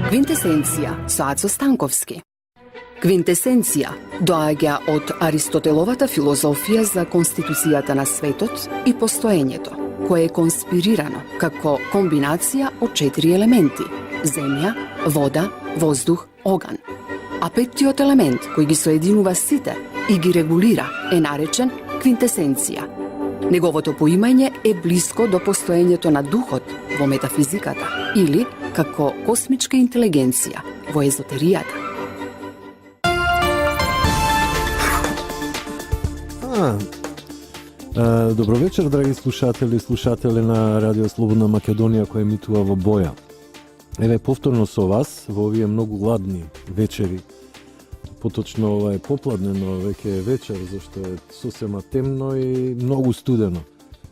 Квинтесенција со Ацо Станковски. Квинтесенција доаѓа од Аристотеловата филозофија за конституцијата на светот и постоењето, кое е конспирирано како комбинација од 4 елементи: земја, вода, воздух, оган. А петтиот елемент, кој ги соединува сите и ги регулира, е наречен квинтесенција. Неговото поимање е блиско до постоењето на духот во метафизиката или како космичка интелигенција во езотеријата. Добро вечер, драги слушатели и слушатели на Радио Слободна Македонија која емитува во Боја. Еве повторно со вас во овие многу ладни вечери. Поточно ова е попладнено, веќе е вечер, зашто е сосема темно и многу студено.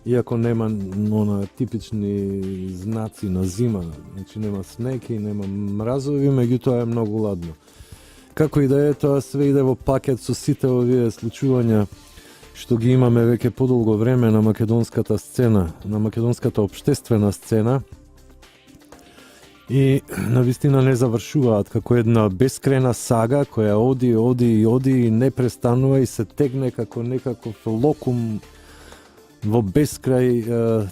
Иако нема она типични знаци на зима, значи нема снег и нема мразови, меѓутоа е многу ладно. Како и да е, тоа све иде во пакет со сите овие случувања што ги имаме веќе подолго време на македонската сцена, на македонската општествена сцена, и навистина не завршуваат, како една бескрајна сага која оди и не престанува и се тегне како некаков локум во бескрај,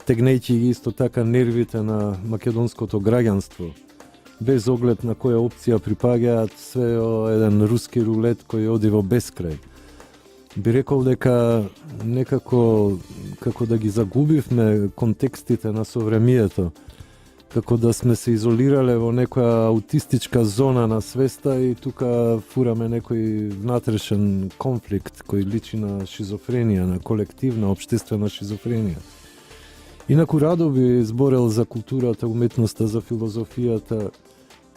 тегнејќи ги исто така нервите на македонското граѓанство. Без оглед на која опција припагаат, све еден руски рулет кој оди во бескрај. Би рекол дека некако како да ги загубивме контекстите на совремието, како да сме се изолирале во некоја аутистичка зона на свеста и тука фураме некој внатрешен конфликт кој личи на шизофренија, на колективна, општествена шизофренија. Инаку радо би зборел за културата, уметноста, за филозофијата,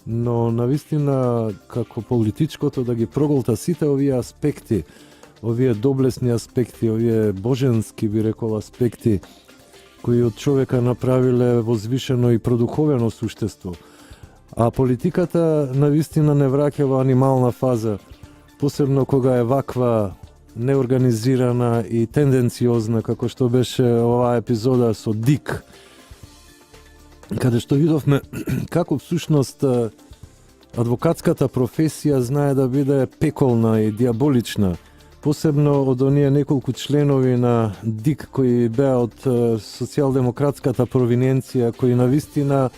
но навистина како политичкото да ги проголта сите овие аспекти, овие доблесни аспекти, овие боженски, би рекол, аспекти, кои од човека направиле возвишено и продуховено суштество. А политиката навистина не враќа во анимална фаза, посебно кога е ваква неорганизирана и тенденциозна, како што беше оваа епизода со Дик, каде што видовме како всушност адвокатската професија знае да биде пеколна и диаболична, посебно од оние неколку членови на ДИК кои беа од социјалдемократската провиненција, кои навистина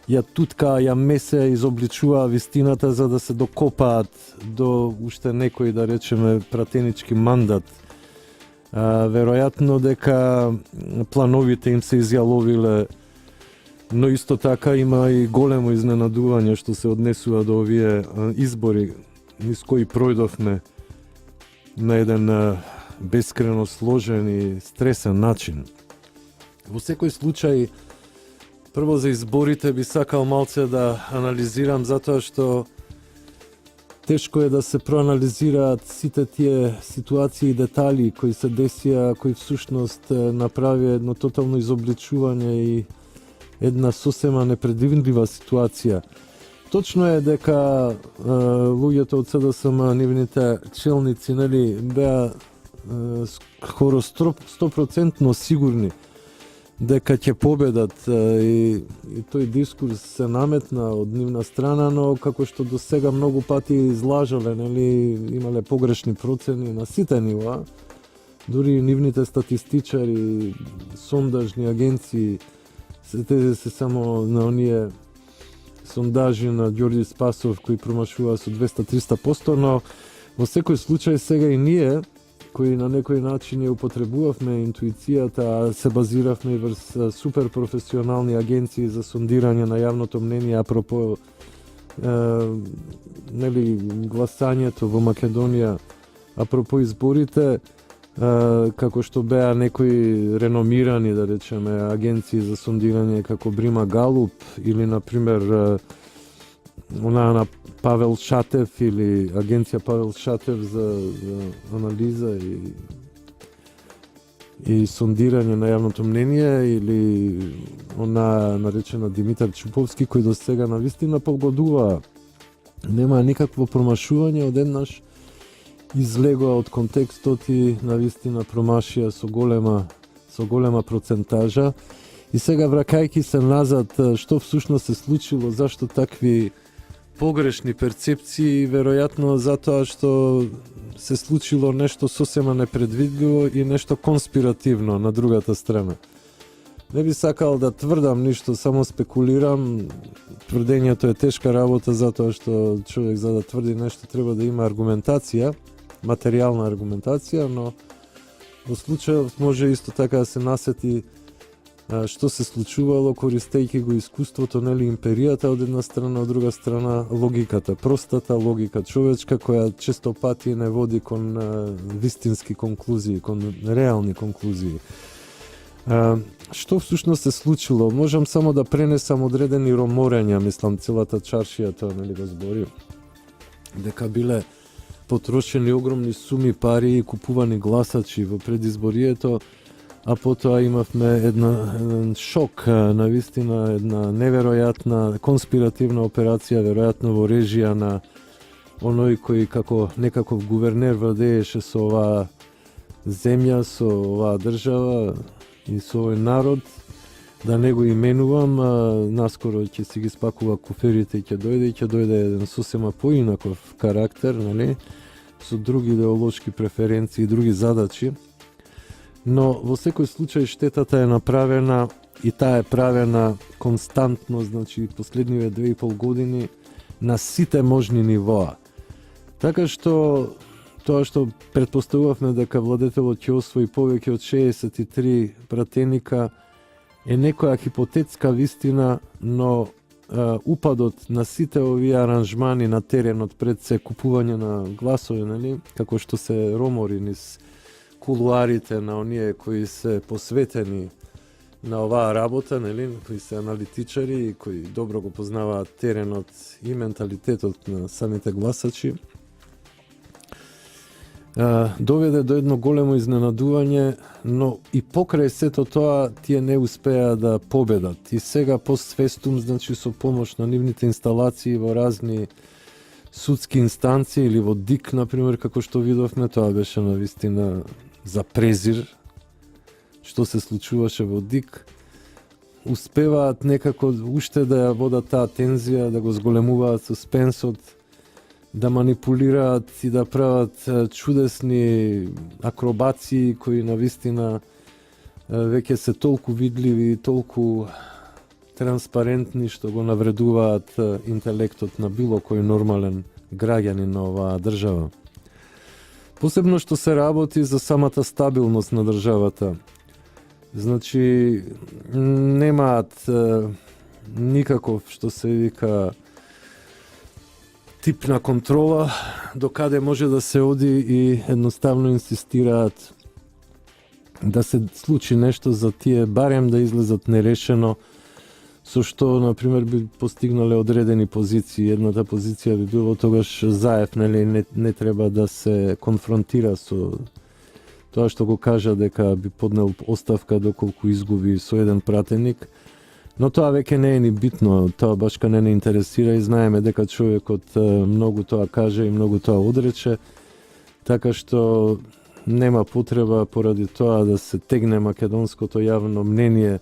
ја туткаа, ја месе, изобличуваа вистината за да се докопаат до уште некој, да речеме, пратенички мандат. Веројатно дека плановите им се изјаловиле, но исто така има и големо изненадување што се однесува до овие избори низ кои пројдовме на еден бескрено сложен и стресен начин. Во секој случај, прво за изборите би сакал малце да анализирам, затоа што тешко е да се проанализираат сите тие ситуации и детали кои се десија, кои всушност направи едно тотално изобличување и една сосема непредвидлива ситуација. Точно е дека луѓето од СДСМ, нивните челници, нели, беа скоро 100% сигурни дека ќе победат и тој дискурс се наметна од нивна страна, но како што до сега многу пати излажале, нели, имале погрешни процени на сите нива, дури нивните статистичари, сондажни агенции, се само на оние сондажи на Ѓорѓи Спасов кои промашува со 200-300%, но во секој случај сега и ние, кои на некој начин ја употребувавме интуицијата, а се базиравме и врз супер професионални агенции за сондирање на јавното мнение, апропо нели, гласањето во Македонија, апропо изборите, како што беа некои реномирани, да речеме, агенции за сондирање како Брима Галуп или, например, она на Павел Шатев или агенција Павел Шатев за анализа и сондирање на јавното мнение, или она наречена Димитар Чуповски, кој до сега навистина погодува. Нема никакво промашување, одеднаш излегоа од контекстот и навистина промашија со голема процентажа. И сега, вракајќи се назад, што всушност се случило, зашто такви погрешни перцепции, веројатно затоа што се случило нешто сосема непредвидливо и нешто конспиративно на другата страна. Не би сакал да тврдам ништо, само спекулирам. Тврдењето е тешка работа затоа што човек за да тврди нешто треба да има аргументација, материјална аргументација, но во случајот може исто така да се насети што се случувало користејќи го искуството, нели, империјата од една страна, од друга страна логиката, простата логика човечка која често пати не води кон вистински конклузии, кон реални конклузии. Што всушност се случило? Можам само да пренесам одредени роморења, мислам, целата чаршија тоа, нели, го збори, дека биле потрошени огромни суми пари и купувани гласачи во предизборието, а потоа имавме еден шок, навистина една неверојатна конспиративна операција, веројатно во режија на оној кој како некаков гувернер владееше со оваа земја, со оваа држава и со овој народ. Да не го именувам, наскоро ќе си ги спакува куферите и ќе дојде еден сосема поинаков карактер, нели, со други идеолошки преференции и други задачи. Но во секој случај штетата е направена и таа е правена константно, значи последниве 2,5 години на сите можни нивоа. Така што тоа што претпоставувавме дека владетелот ќе освои повеќе од 63 пратеника е некоја хипотетска вистина, но упадот на сите овие аранжмани на теренот пред се купување на гласови, нели, како што се ромори низ кулуарите на оние кои се посветени на оваа работа, нели, кои се аналитичари и кои добро го познаваат теренот и менталитетот на самите гласачи, доведе до едно големо изненадување, но и покрај сето тоа тие не успеа да победат. И сега постфестум, значи со помош на нивните инсталации во разни судски инстанции или во ДИК, например, како што видовме, тоа беше навистина за презир, што се случуваше во ДИК. Успеваат некако уште да ја водат таа тензија, да го зголемуваат суспенсот, да манипулираат и да прават чудесни акробации кои навистина веќе се толку видливи и толку транспарентни што го навредуваат интелектот на било кој нормален граѓанин на оваа држава. Посебно што се работи за самата стабилност на државата. Значи, немаат никаков, што се вика, тип на контрола, до каде може да се оди и едноставно инсистираат да се случи нешто за тие барем да излезат нерешено, со што, например, би постигнале одредени позиции. Едната позиција би било тогаш Заев, нели, не треба да се конфронтира со тоа што го кажа дека би поднел оставка доколку изгуби со еден пратеник. Но тоа веќе не е ни битно, тоа башка не интересира и знаеме дека човекот многу тоа каже и многу тоа одрече, така што нема потреба поради тоа да се тегне македонското јавно мнение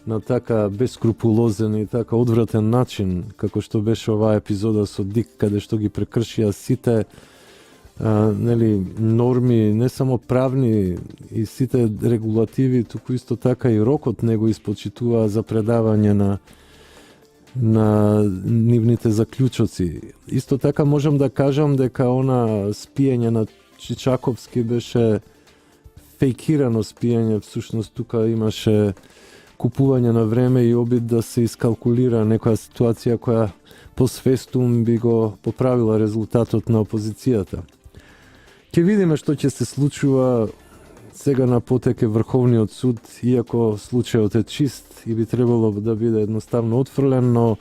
на така бескрупулозен и така одвратен начин, како што беше оваа епизода со ДИК, каде што ги прекршија сите нели, норми, не само правни и сите регулативи, туку исто така и рокот него испочитува за предавање на нивните заклучоци. Исто така можам да кажам дека она спиење на Чичаковски беше фейкирано спиење, всушност тука имаше купување на време и обид да се искалкулира некоја ситуација која посвестум би го поправила резултатот на опозицијата. Ќе видиме што ќе се случува. Сега на потек е Врховниот суд, иако случајот е чист и би требало да биде едноставно отфрлен, но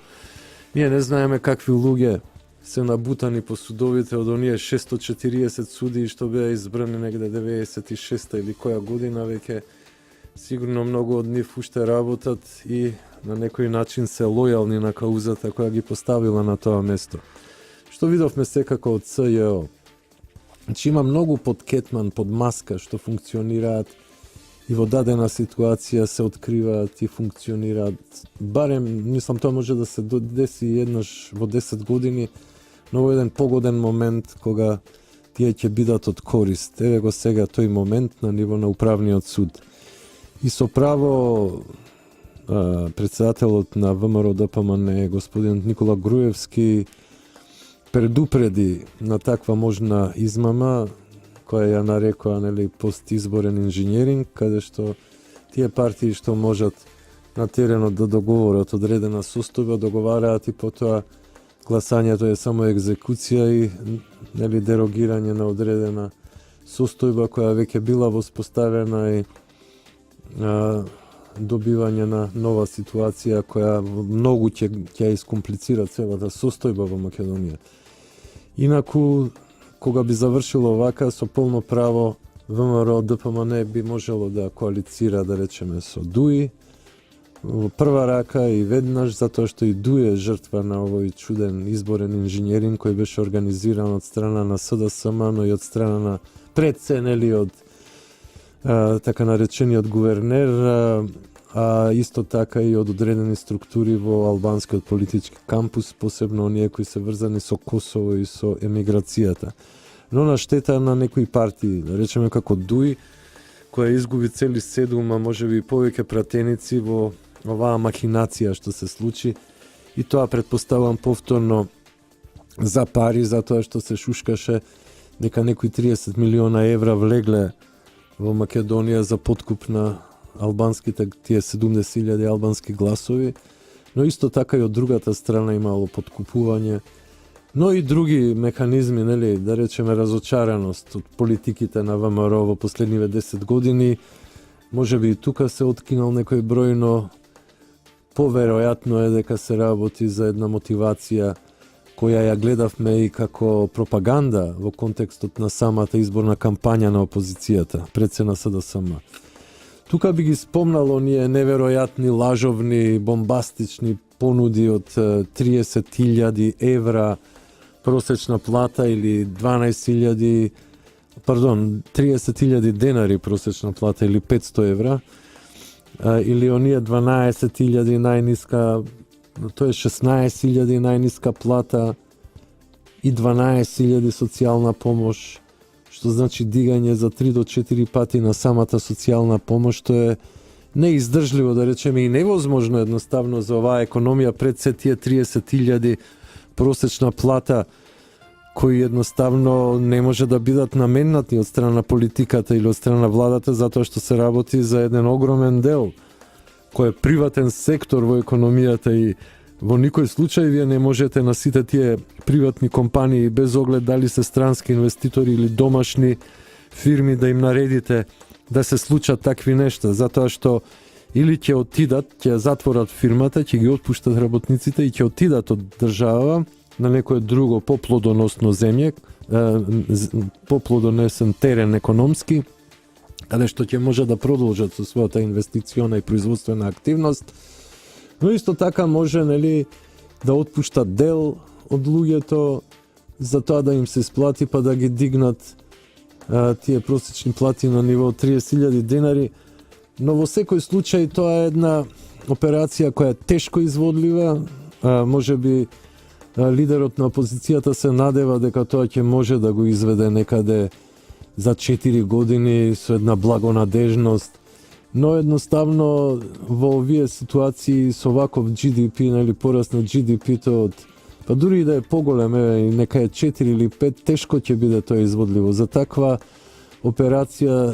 ние не знаеме какви луѓе се набутани по судовите од оние 640 суди што беа избрани негде 96-та или која година веќе. Сигурно многу од нив уште работат и на некој начин се лојални на каузата која ги поставила на тоа место. Што видовме секако од СЈО. Значи има многу под кетман, под маска што функционираат и во дадена ситуација се откриваат и функционираат. Барем, мислам, тоа може да се деси еднаш во 10 години, но во еден погоден момент кога тие ќе бидат од корист. Еве го сега тој момент на ниво на управниот суд. И со право председателот на ВМРО ДПМН, господин Никола Груевски, предупреди на таква можна измама, која ја нарекоа, нели, постизборен инженеринг, каде што тие партии што можат на теренот да договорат одредена состојба, договараат и потоа гласањето е само екзекуција и, нели, дерогирање на одредена состојба која веќе била воспоставена и добивање на нова ситуација која многу ќе искомплицира целата состојба во Македонија. Инаку, кога би завршило вака, со полно право ВМРО ДПМН би можело да коалицира, да речеме, со ДУИ во прва рака и веднаш, затоа што и ДУИ е жртва на овој чуден изборен инженеринг кој беше организиран од страна на СДСМ, но и од страна на предценели од така наречениот гувернер, а исто така и од одредени структури во албанскиот политички кампус, посебно оние кои се врзани со Косово и со емиграцијата. Но на штета на некои партии, да речеме како ДУИ, која изгуби цели 7, а можеби и повеќе пратеници во оваа махинација што се случи, и тоа претпоставам повторно за пари, затоа што се шушкаше дека некои 30 милиона евра влегле во Македонија за подкуп на албанските, тие 70.000 албански гласови, но исто така и од другата страна имало подкупување, но и други механизми, нели, да речеме разочараност од политиките на ВМРО во последниве 10 години. Можеби и тука се откинал некој број, но поверојатно е дека се работи за една мотивација која ја гледавме и како пропаганда во контекстот на самата изборна кампања на опозицијата, пред се на СДСМ. Тука би ги спомнал оние неверојатни, лажовни, бомбастични понуди од 30.000 евра просечна плата или 30.000 денари просечна плата или 500 евра, или оние 12.000 најниска, тоа е 16.000 најниска плата и 12.000 социјална помош, што значи дигање за 3 до 4 пати на самата социјална помош, што е неиздржливо, да речеме, и невозможно едноставно за оваа економија пред се тие 30.000 просечна плата, кои едноставно не може да бидат наменати од страна на политиката или од страна на владата, затоа што се работи за еден огромен дел, кој е приватен сектор во економијата и во никој случај вие не можете на сите тие приватни компании, без оглед дали се странски инвеститори или домашни фирми, да им наредите да се случат такви нешта, затоа што или ќе отидат, ќе затворат фирмата, ќе ги отпуштат работниците и ќе отидат од држава на некое друго поплодоносно земје, поплодонесен терен економски, каде што ќе може да продолжат со својата инвестициона и производствена активност, но исто така може, нели, да отпуштат дел од луѓето за тоа да им се исплати, па да ги дигнат тие просечни плати на ниво 30.000 денари, но во секој случај тоа е една операција која е тешко изводлива. Можеби лидерот на опозицијата се надева дека тоа ќе може да го изведе некаде за 4 години со една благонадежност, но едноставно во овие ситуации со ваков GDP, нели, пораст на GDP-то од, па дури и да е поголем, нека е 4 или 5, тешко ќе биде тоа изводливо. За таква операција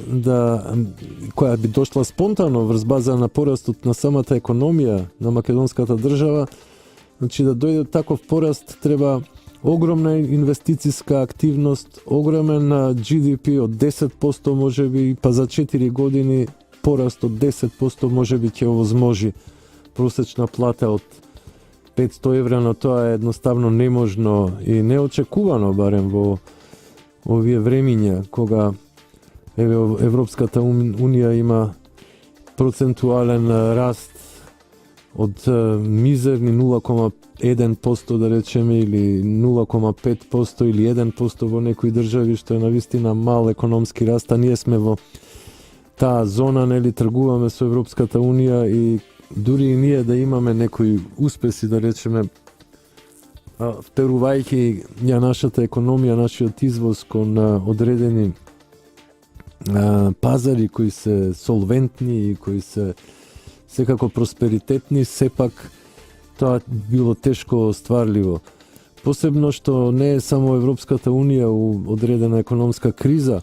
која би дошла спонтано врз база на порастот на самата економија на македонската држава, значи да дојде таков пораст треба огромна инвестициска активност, огромен GDP од 10% можеби, па за 4 години пораст од 10% можеби ќе овозможи просечна плата од 500 евра, но тоа е едноставно неможно и неочекувано, барем во овие времиња кога Европската унија има процентуален раст од мизерни 0,1% да речеме, или 0,5% или 1% во некои држави, што е навистина мал економски раст, а ние сме во таа зона, нели, тргуваме со Европската Унија и дури и ние да имаме некои успеси, да речеме, втерувајќи ја нашата економија, нашиот извоз кон одредени пазари кои се солвентни и кои се секако просперитетни, сепак тоа било тешко остварливо. Посебно што не е само Европската Унија у одредена економска криза,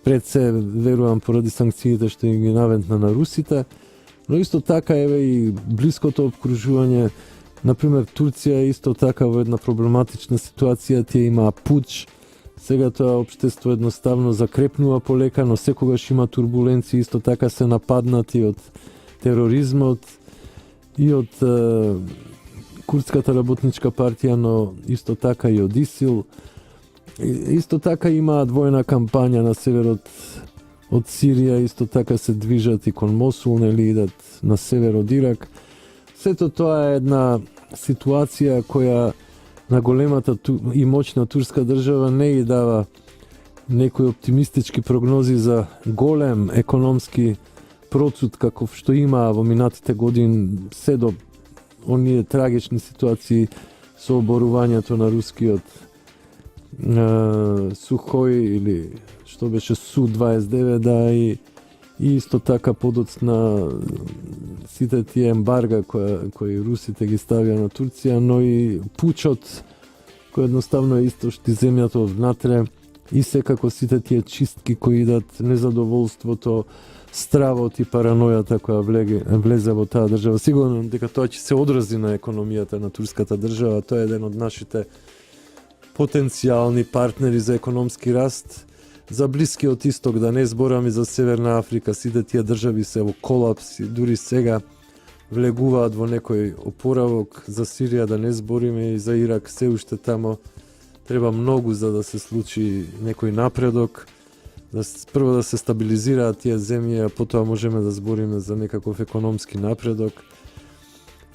пред се, верувам, поради санкциите што ги навентна на русите, но исто така еве и блиското обкружување, например Турција исто така во една проблематична ситуација, тие имаа пуч, сега тоа општество едноставно закрепнува полека, но секогаш има турбуленции, исто така се нападнати од тероризмот и од Курдската работничка партија, но исто така и од ИСИЛ. Исто така имаат војна кампања на северот од Сирија, исто така се движат и кон Мосул, нели, идат на север од Ирак. Сето тоа е една ситуација која на големата и моćна турска држава не ги дава некои оптимистички прогнози за голем економски процут каков што имаа во минатите години, се до оние трагични ситуации со оборувањето на рускиот Сухој или што беше Су-29, да, и исто така подоцна сите тие ембарга кои русите ги ставија на Турција, но и пучот кој едноставно е истошти земјата однатре и секако сите тие чистки кои идат, незадоволството, стравот и паранојата која влезе во таа држава. Сигурно дека тоа ќе се одрази на економијата на турската држава. Тоа е еден од нашите потенцијални партнери за економски раст. За Блискиот Исток, да не зборам и за Северна Африка, сите тие држави се во колапс и дури сега влегуваат во некој опоравок. За Сирија да не збориме, и за Ирак се уште тамо треба многу за да се случи некој напредок, прво да се стабилизираат тие земји, а потоа можеме да збориме за некаков економски напредок.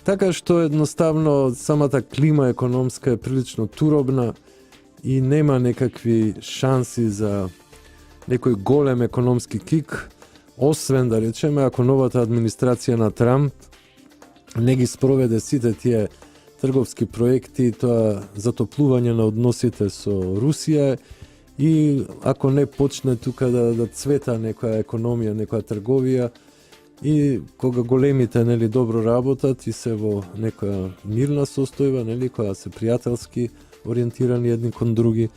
Така што едноставно самата клима економска е прилично туробна и нема некакви шанси за некој голем економски кик, освен да речеме ако новата администрација на Трамп не ги спроведе сите тие трговски проекти, тоа затоплување на односите со Русија, и ако не почне тука да цвета некоја економија, некоја трговија, и кога големите, нели, добро работат и се во некоја мирна состојба, нели, која се пријателски ориентирани едни кон други,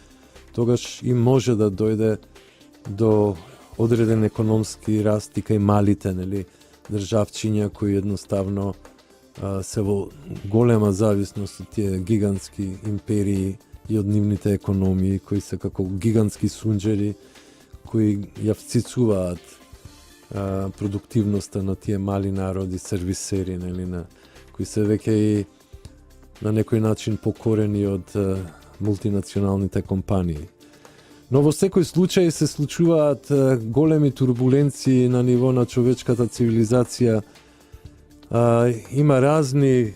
тогаш и може да дојде до одреден економски раст и кај малите, нели, државчиња кои едноставно се во голема зависност од тие гигантски империи и од нивните економии, кои се како гигантски сунџери, кои ја вцицуваат продуктивноста на тие мали народи, сервисери, нели, кои се веќе и на некој начин покорени од мултинационалните компании. Но во секој случај се случуваат големи турбуленции на ниво на човечката цивилизација. Има разни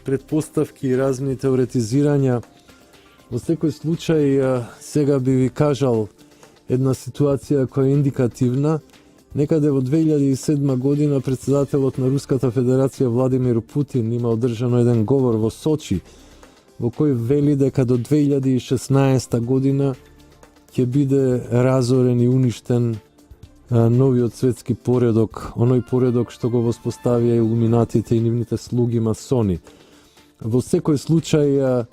предпоставки и разни теоретизирања. Во секој случај, сега би ви кажал една ситуација која е индикативна. Некаде во 2007 година председателот на Руската Федерација Владимир Путин има одржано еден говор во Сочи, во кој вели дека до 2016 година ќе биде разорен и уништен новиот светски поредок, оној поредок што го воспоставија илуминатите и нивните слуги масони. Во секој случај,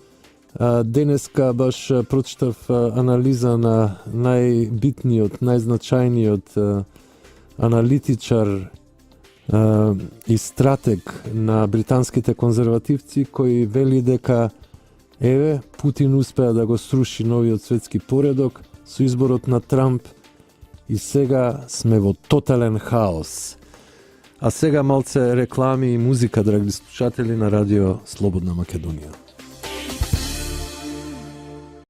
денеска баш прочитав анализа на најбитниот, најзначајниот аналитичар и стратег на британските конзервативци, кој вели дека Путин успеа да го сруши новиот светски поредок со изборот на Трамп и сега сме во тотален хаос. А сега малце реклами и музика, драги слушатели, на радио Слободна Македонија.